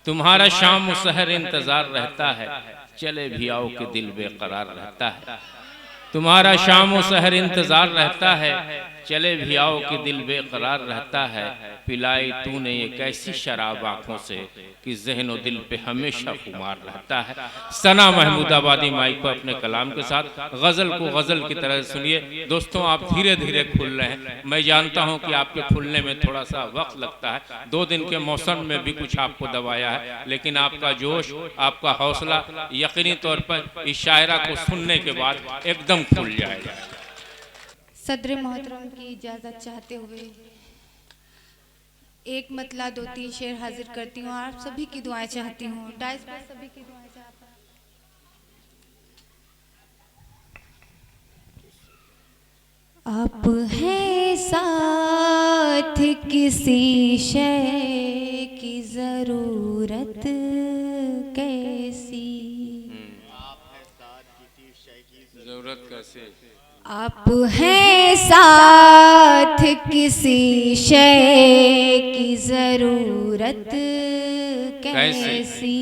तुम्हारा शाम सहर इंतजार रहता है, चले भी आओ कि दिल बेकरार रहता है। तुम्हारा शाम सहर इंतजार रहता है, चले भी आओ कि दिल बेकरार रहता है। पिलाई तूने ये कैसी शराब आंखों से कि ज़हन दिल पे हमेशा खुमार रहता है। सना महमूदाबादी माइक पर अपने कलाम के साथ गज़ल को गज़ल की तरह सुनिए। दोस्तों, आप धीरे धीरे खुल रहे हैं। मैं जानता हूं कि आपके खुलने में थोड़ा सा वक्त लगता है, 2 दिन के मौसम में भी कुछ आपको दबाया है, लेकिन आपका जोश, आपका हौसला यकीनी तौर पर इस शायरा को सुनने के बाद एकदम खुल जाएगा। सदर मोहतरम की इजाज़त चाहते हुए एक मतला 2-3 शेर हाजिर करती हूँ। आप सभी की दुआएं चाहती हूँ। डाइस पर सभी की दुआएं चाहती हूँ। आप हैं साथ किसी शय की ज़रूरत कैसी, ज़रूरत कैसे, आप हैं साथ किसी शय की ज़रूरत कैसी,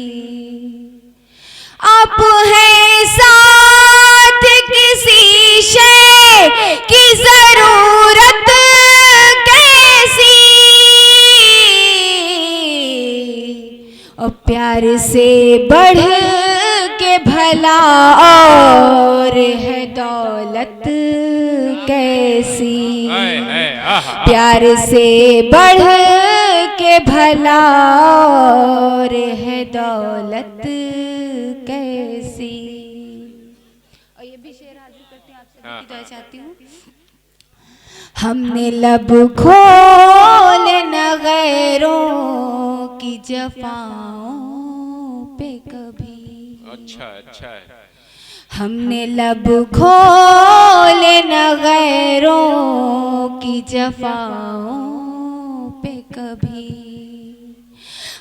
आप हैं साथ किसी शय की ज़रूरत कैसी, और प्यार से बढ़ के भला और है दौलत कैसी, प्यार से बढ़ के भला और है दौलत कैसी। और ये भी शेर हाजिर करती हूँ, आप सभी की दुआ चाहती हूँ। हमने लब खोले न गैरों की जफाओं पे कभी, अच्छा अच्छा है। हमने लब खोले न गैरों की जफाओं पे कभी,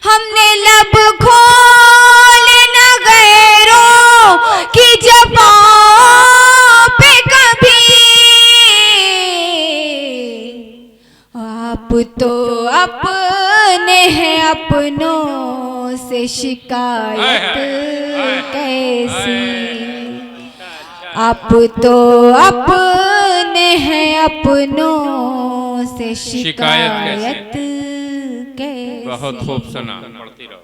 हमने लब खोले न गैरों की जफाओं पे कभी, आप तो अपने हैं अपनों से शिकायत कैसी, आप तो अपने हैं अपनों से शिकायत कैसी। बहुत खूब सुना, पढ़ती रहो।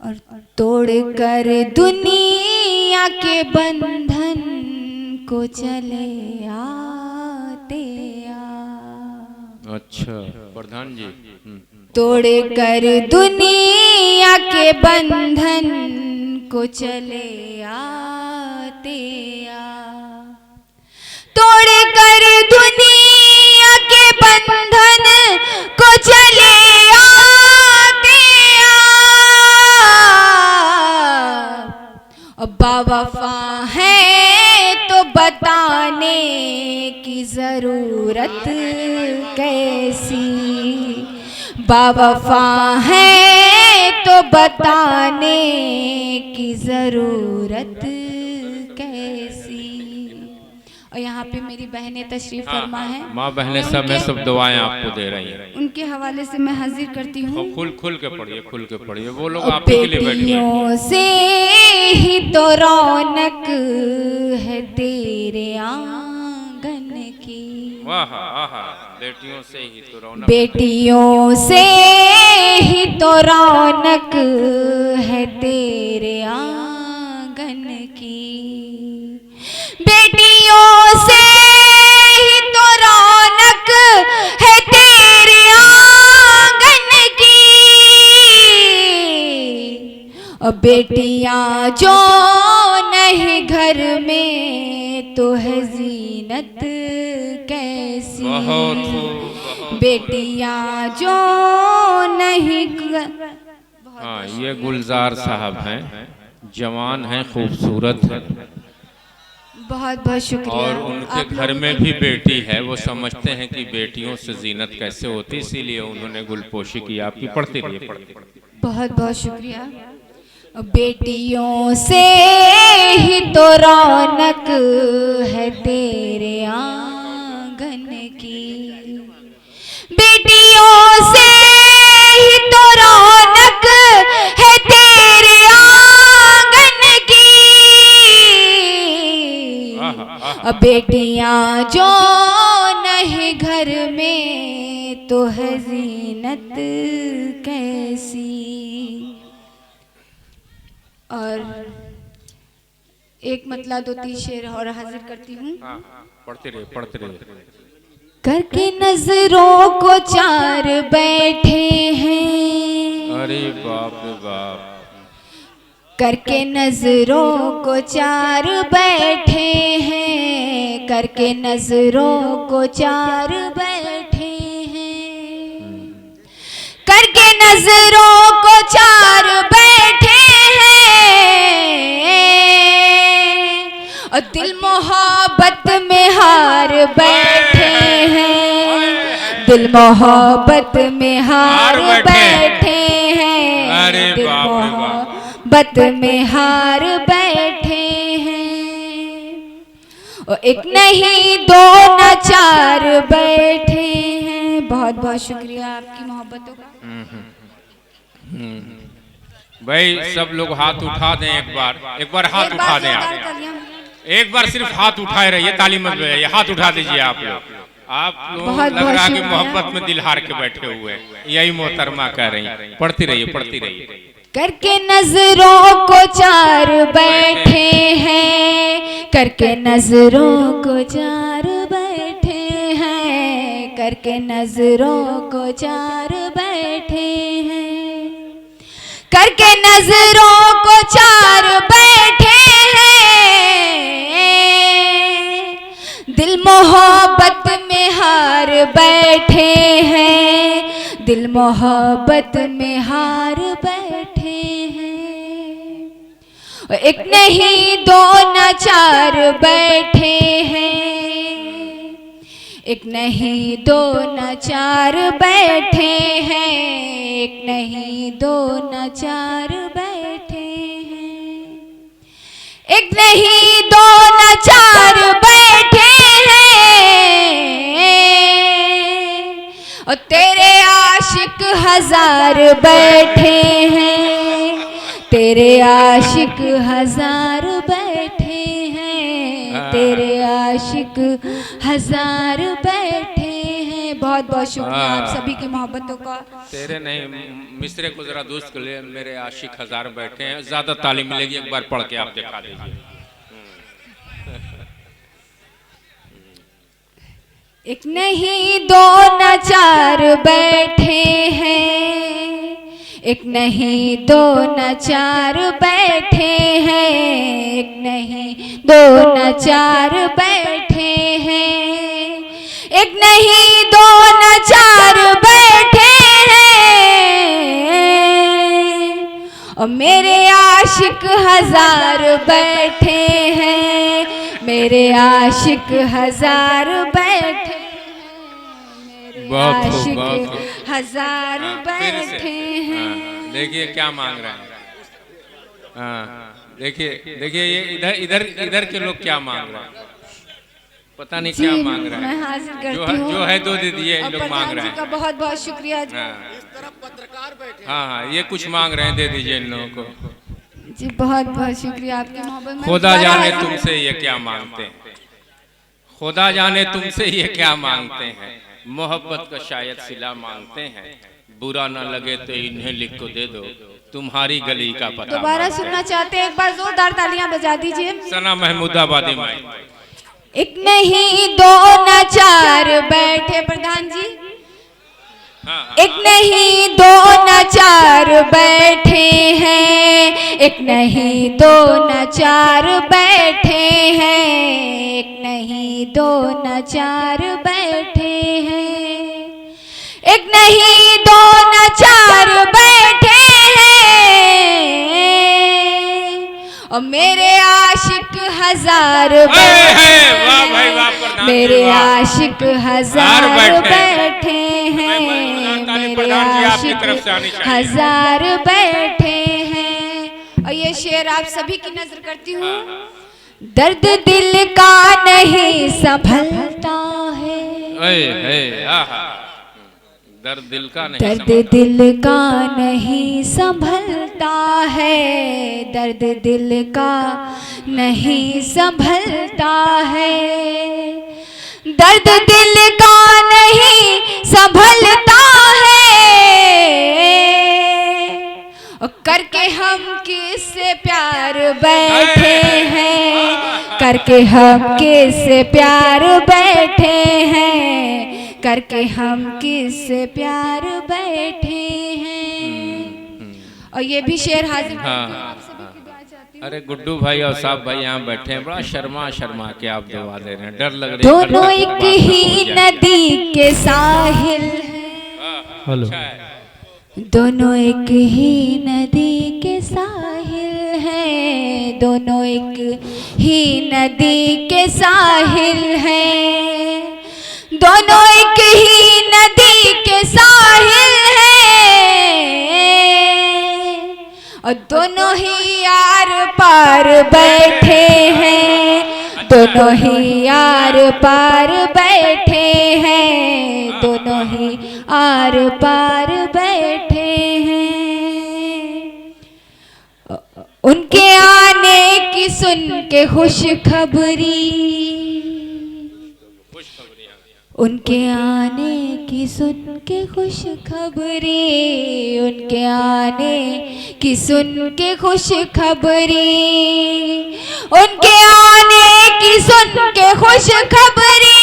और तोड़ कर दुनिया के बंधन को चले आते आ, अच्छा प्रधान जी, तोड़ कर दुनिया के बंधन को चले आते आ, तोड़ कर दुनिया के बंधन को चले आते आ, बावफा है तो बताने की जरूरत कैसी, बावफा है तो बताने की जरूरत कैसी। और यहाँ पे मेरी बहनें तशरीफ फरमा है, माँ बहनें सब में सब दुआएं आपको दे रही हैं। उनके हवाले से मैं हाजिर करती हूँ। खुल के पढ़िए, खुल के पढ़िए। वो लोग आप ही के लिए बैठे हैं। बेटियों से ही तो रौनक है तेरे आंगन की, वाह वाह, बेटियों से ही तो रौनक, बेटियों से ही तो रौनक है तेरे आंगन की, बेटियों से ही तो रौनक है तेरे आंगन की, और बेटियां जो नहीं घर में तो है जीनत कैसी, बेटियां जो नहीं हाँ, ये गुलजार साहब हैं, जवान हैं, खूबसूरत हैं, बहुत बहुत शुक्रिया। और उनके घर में भी बेटी है। वो समझते हैं कि बेटियों से जीनत कैसे होती, इसीलिए उन्होंने गुलपोशी की। आपकी पढ़ती रहिए, पढ़ती। बहुत बहुत शुक्रिया। बेटियों से ही तो रौनक है तेरे आंगन की, बेटियों से ही तो रौनक बेटियां जो नहीं घर में तो है जीनत कैसी। और एक मतला 2-3 शेर और हाजिर करती हूँ। पढ़ते रहे। करके नजरों को चार बैठे हैं। अरे बाप रे बाप। करके नजरों को चार बैठे हैं, करके नजरों को चार बैठे हैं, करके नजरों को चार बैठे हैं, और दिल मोहब्बत में हार बैठे हैं, दिल मोहब्बत में हार बैठे हैं, अरे दिल बाप रे बाप। मोहब्बत में हार बैठे हैं। और एक नहीं दो न चार बैठे हैं। बहुत बहुत शुक्रिया आपकी मोहब्बतों का। भाई सब लोग हाथ उठा दें एक बार हाथ उठा दें आप। एक बार सिर्फ हाथ उठाए रहिए, ताली मत बजाइए, हाथ उठा दीजिए आप लोग। आप लोग लग रहा है कि मोहब्बत में दिल हार के बैठे हुए हैं। यही मोहतरमा कह रही हैं। पढ़ती रहिए। करके नजरों को चार बैठे हैं, करके नजरों को चार बैठे हैं, करके नजरों को चार बैठे हैं, करके नजरों को चार बैठे हैं, दिल मोहब्बत में हार बैठे हैं, दिल मोहब्बत में हार बैठे हैं। एक नहीं दो न चार बैठे हैं, एक नहीं दो न चार बैठे हैं, एक नहीं दो न चार बैठे हैं, एक नहीं दो न चार बैठे हैं, और तेरे आशिक हजार बैठे हैं, तेरे आशिक हजार बैठे हैं, तेरे आशिक हजार बैठे हैं। बहुत बहुत शुक्रिया आप सभी की मोहब्बतों का। तेरे नहीं, मिसरे को जरा दुरुस्त कर ले। मेरे आशिक हजार बैठे हैं। ज्यादा ताली मिलेगी, एक बार पढ़ के आप दिखा दीजिए। एक नहीं दो न चार बैठे हैं, एक नहीं दो न चार बैठे हैं, एक नहीं दो न चार बैठे हैं, एक नहीं दो न चार बैठे हैं, और मेरे आशिक हजार बैठे हैं, मेरे आशिक हजार बैठे हैं, मेरे आशिक हजार बैठे हैं। देखिए क्या मांग रहे हैं। देखिए ये इधर के लोग क्या मांग रहे हैं। पता नहीं क्या मांग रहे हैं। मैं हाजिर करती हूँ। जो है दो दे दिए, लोग मांग रहे हैं। का बहुत बहुत शुक्रिया। इस तरफ पत्रकार बैठे। हाँ, ये कुछ मांग रहे हैं, दे दीजिए इन लोगों को। जी बहुत बहुत शुक्रिया आपकी मोहब्बत में। खुदा जाने तुमसे ये क्या मांगते हैं, खुदा जाने तुमसे ये क्या मांगते हैं। मोहब्बत का शायद सिला मांगते हैं, बुरा ना लगे तो इन्हें लिख को दे दो, तुम्हारी गली का पता। दोबारा सुनना चाहते हैं, एक बार जोरदार तालियां बजा दीजिए। सना महमूदाबादी माई। एक नहीं दो न चार बैठे प्रधान जी। एक नहीं दो न चार बैठे हैं, एक नहीं दो न चार बैठे हैं, एक नहीं दो न चार बैठे हैं, एक नहीं दो न चार बैठे हैं, और मेरे आशिक हजार बैठे हैं, मेरे आशिक हजार बैठे हैं, मेरे आशिक हजार बैठे हैं। और ये शेर आप सभी की नजर करती हूँ। दर्द दिल का नहीं संभलता है, दर्द दिल का नहीं दर्द संभलता। दिल का नहीं संभलता है, दर्द दिल का नहीं संभलता है, दर्द दिल का नहीं संभलता है। और करके हम किससे प्यार बैठे हैं, करके हम किससे प्यार बैठे हैं, करके हम किससे प्यार बैठे हैं। और ये भी शेर हाजिर करती हूँ, आप सभी की दुआ चाहती हूँ। अरे गुड्डू भाई और साहब भाई यहाँ बैठे हैं, बड़ा शर्मा शर्मा के आप दुआ दे रहे हैं, डर लग रही है। दोनों एक ही नदी के साहिल हैं, हेलो, दोनों एक ही नदी के साहिल हैं, दोनों एक ही नदी के साहिल हैं, दोनों एक ही नदी के साहिल हैं, और दोनों ही आर पार बैठे हैं, दोनों ही आर पार बैठे हैं, दोनों ही आर पार बैठे हैं। उनके आने की सुन के खुशखबरी, उनके आने की सुन के खुशखबरी, उनके आने की सुन के खुशखबरी, उनके आने की सुन के खुशखबरी,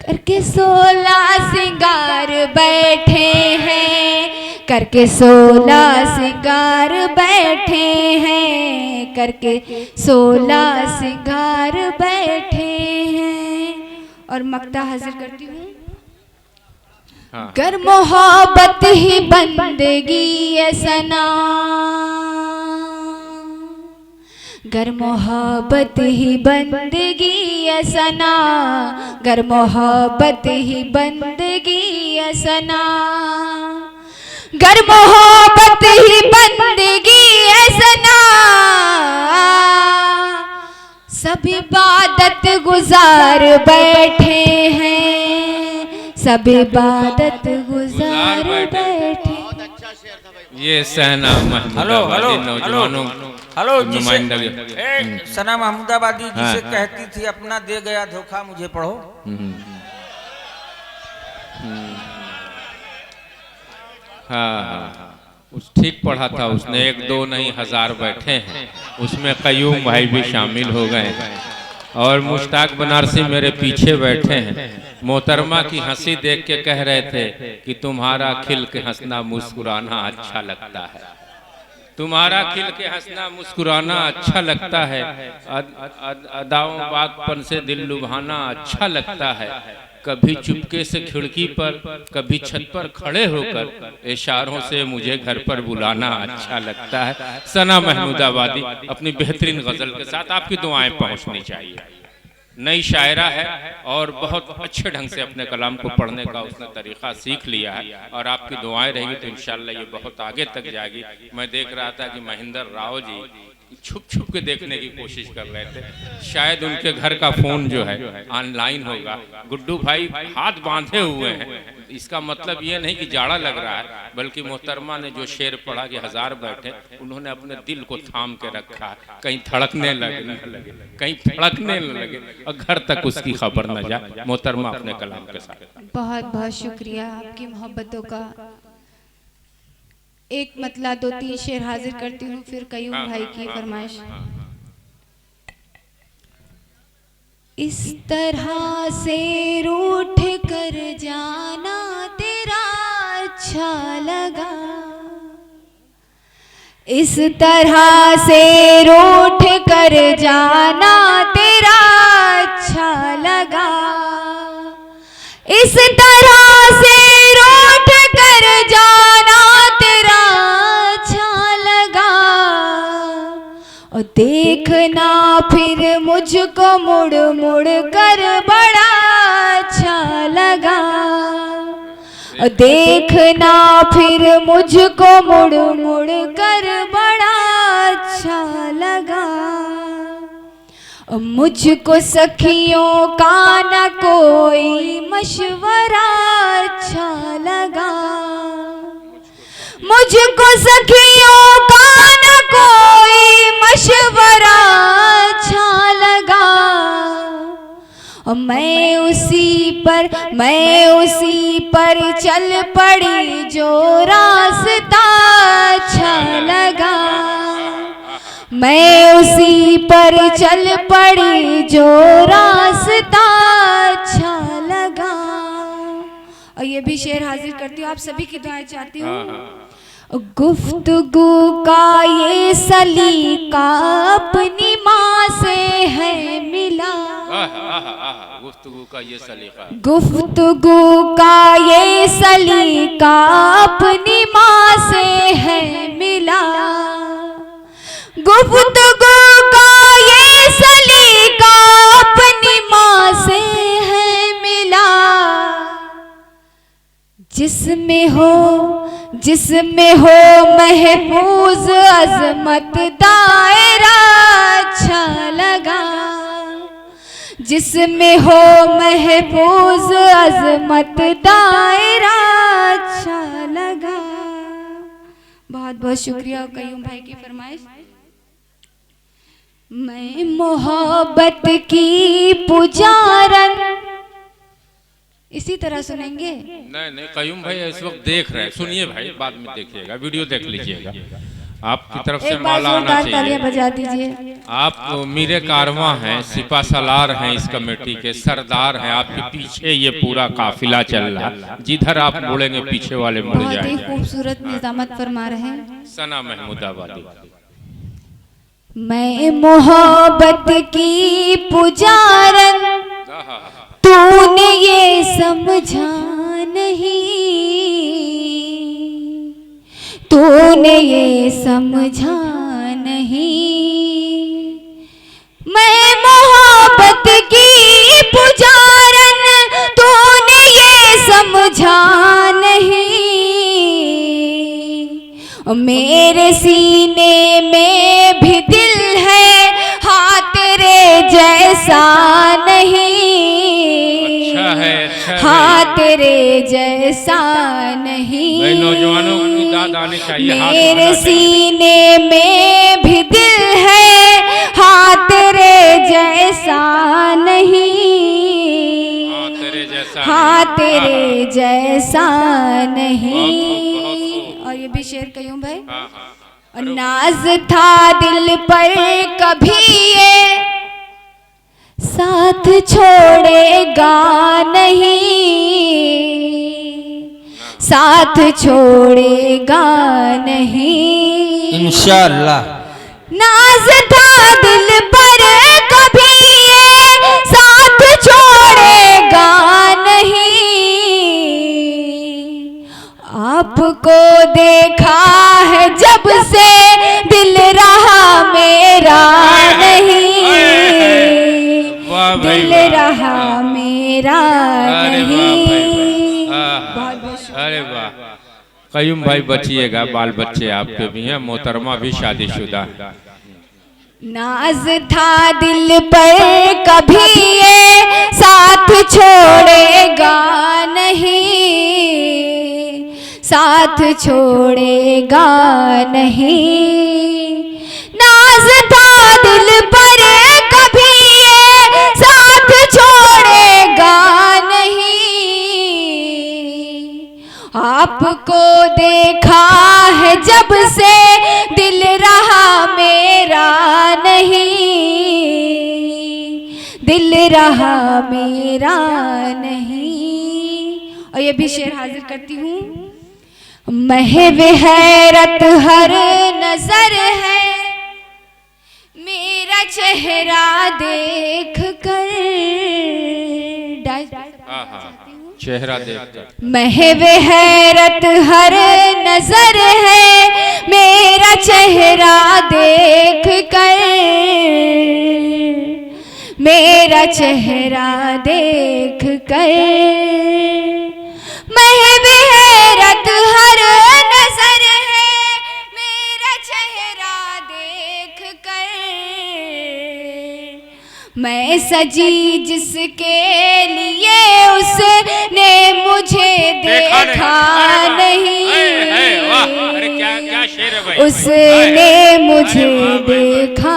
करके 16 सिंगार बैठे हैं, करके 16 सिंगार बैठे हैं, करके 16 सिंगार बैठे हैं। और मक्ता हाजिर करती हूँ। हाँ। गर मोहब्बत ही बंदगी है सना, गर मोहब्बत ही बंदगी है सना, गर मोहब्बत ही बंदगी है सना, गर मोहब्बत ही बंदगी है सना, सब इबादत गुजार बैठे हैं, सब इबादत गुजार बैठे। ये सहना महमूदाबादी नौजवानों हेलो नुमाइंदा सना महमूदाबादी जिसे हाँ। कहती थी अपना दे गया धोखा मुझे पढ़ो। हाँ, उस ठीक पढ़ा था उसने, 1 2 नहीं 1000 बैठे हैं, उसमें कयूम भाई भी शामिल हो गए और मुश्ताक बनारसी मेरे पीछे बैठे हैं। मोहतरमा की हंसी देख के कह रहे थे कि तुम्हारा खिल के हंसना मुस्कुराना अच्छा लगता है, तुम्हारा खिल के हंसना मुस्कुराना अच्छा लगता है, अदाओं बागपन से दिल लुभाना अच्छा लगता है, कभी चुपके से खिड़की पर, कभी छत पर खड़े होकर इशारों से मुझे घर पर बुलाना अच्छा लगता है। सना महमूदाबादी अपनी बेहतरीन गजल के साथ आपकी दुआएं पहुंचनी चाहिए। नई शायरा है और बहुत अच्छे ढंग से अपने कलाम को पढ़ने का उसने तरीका सीख लिया है और आपकी दुआएं रहेगी तो इंशाल्लाह ये बहुत आगे तक जाएगी। मैं देख रहा था कि महेंद्र राव जी छुप छुप के देखने की कोशिश कर रहे थे, शायद उनके घर का फोन जो है ऑनलाइन होगा। गुड्डू भाई हाथ बांधे हुए हैं, इसका मतलब ये नहीं कि जाड़ा लग रहा है, बल्कि मोहतरमा ने जो शेर पढ़ा कि 1000 बैठे, उन्होंने अपने दिल को थाम के रखा, कहीं धड़कने लगे, कहीं फड़कने न लगे और घर तक उसकी खबर न जाए। मोहतरमा अपने कलाम के साथ। बहुत बहुत शुक्रिया आपकी मोहब्बतों का। एक मतला 2-3 शेर हाजिर करती हूँ, फिर कयूम भाई की फरमाइश। इस तरह से रूठ कर जाना तेरा अच्छा लगा, इस तरह से रूठ कर जाना तेरा अच्छा लगा, इस तरह से रूठ कर जाना तेरा अच्छा लगा, और देखना फिर मुझको मुड़ मुड़ कर बड़ा अच्छा लगा, और देखना फिर मुझको मुड़ मुड़ कर बड़ा अच्छा लगा, मुझको सखियों का न कोई मशवरा अच्छा लगा, मुझको सखियों का न कोई मशवरा अच्छा लगा। और मैं उसी पर चल पड़ी जो रास्ता अच्छा लगा, मैं उसी पर चल पड़ी जो रास्ता अच्छा लगा। और ये भी शेर हाजिर करती हूँ, आप सभी की दुआएं चाहती हूँ। गुफ्तगू का ये सलीका अपनी माँ से है मिला, गुफ्तगू का ये सलीका, गुफ्तगू का ये सलीका अपनी माँ से है मिला, गुफ्तगू का ये सलीका अपनी माँ से है मिला। जिसमें हो महफूज अजमत दायरा अच्छा लगा, जिसमें हो महफूज अजमत दायरा अच्छा लगा। बहुत बहुत शुक्रिया कयूम भाई की फरमाइश। मैं मोहब्बत की पुजारन, इसी तरह सुनेंगे? नहीं कयूम भाई इस वक्त देख रहे हैं, सुनिए भाई, बाद में देखिएगा, वीडियो देख लीजिएगा। आपकी तरफ से माला आना चाहिए, बजा दीजिए। आप मीरे कारवां हैं, सिपा सलार हैं, इस कमेटी के सरदार हैं, आपके पीछे ये पूरा काफिला चल रहा है, जिधर आप मुड़ेंगे पीछे वाले मुड़ जाएंगे। बहुत ही खूबसूरत निजामत फरमा रहे हैं सना महमूदाबादी। मैं मोहब्बत की पुजारन, तूने ये समझा नहीं, तूने ये समझा नहीं। मैं मोहब्बत की पुजारन, तूने ये समझा नहीं। मेरे सीने में भी दिल है, हाँ तेरे जैसा नहीं, हाँ तेरे जैसा नहीं। नौजवानों को दाद आनी चाहिए। मेरे सीने में भी दिल है, हाँ तेरे जैसा नहीं, हाँ तेरे जैसा नहीं। और ये भी शेर कयूं भाई। और नाज था दिल पर कभी ये साथ छोड़ेगा नहीं, साथ छोड़ेगा नहीं इंशाअल्लाह। नाज था दिल पर कभी ये साथ छोड़ेगा नहीं। आपको देखा है जब से दिल रहा मेरा नहीं, दिल रहा मेरा नहीं। अरे वाह कयूम भाई, बचिएगा, बाल बच्चे आपके भी हैं, मोहतरमा भी शादीशुदा है। नाज था दिल पर कभी ये साथ छोड़ेगा नहीं, साथ छोड़ेगा नहीं। नाज था दिल पर कभी ये साथ छोड़ेगा नहीं। आपको देखा है जब से दिल रहा मेरा नहीं, दिल रहा मेरा नहीं। और ये भी शेर हाजिर करती हूँ। महवे हैरत हर नजर है मेरा चेहरा देख कर, चेहरा देख। महवे हैरत हर नजर है मेरा चेहरा देख कर, मेरा चेहरा देख कर। महवे हैरत हर नजर है मेरा चेहरा देख कर, सजी जिसके लिए उसने मुझे देखा नहीं, अरे क्या शेर है भाई, उसने मुझे देखा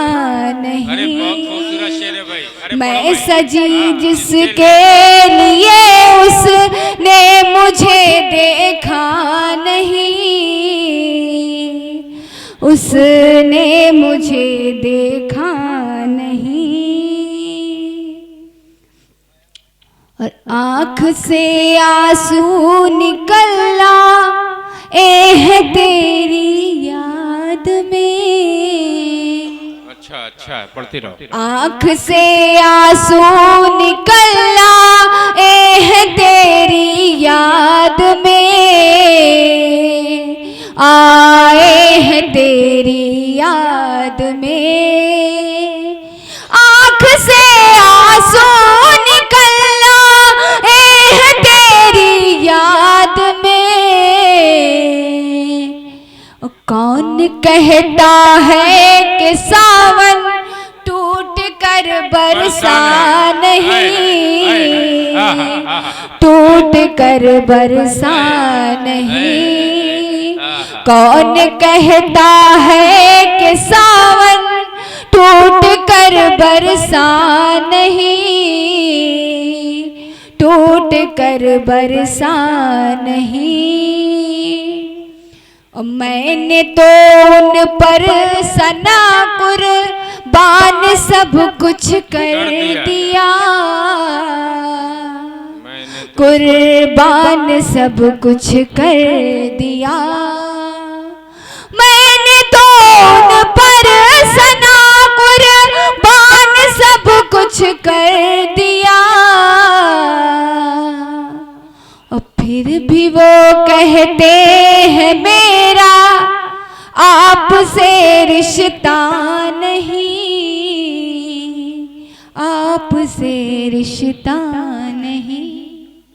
नहीं। अरे बहुत खूबसूरत शेर है भाई। अरे मैं सजी जिसके लिए उसने मुझे देखा नहीं, उसने मुझे देखा नहीं। और आँख से आंसू निकला है तेरी याद में। अच्छा पढ़ती रहो। आँख से आंसू निकला है तेरी याद में, आए हैं तेरी याद में। आँख से आंसू निकला है तेरी याद में। कौन कहता है कि सावन टूट कर बरसा नहीं, टूट कर बरसा नहीं। कौन कहता है कि सावन टूट कर बरसा नहीं, टूट कर बरसा नहीं। मैंने तो उन पर सना कुर्बान सब कुछ कर दिया, कुर्बान सब कुछ कर दिया। मैंने तो उन पर सना कुर्बान सब कुछ कर दिया, और फिर भी वो कहते हैं मेरा आपसे रिश्ता नहीं, आपसे रिश्ता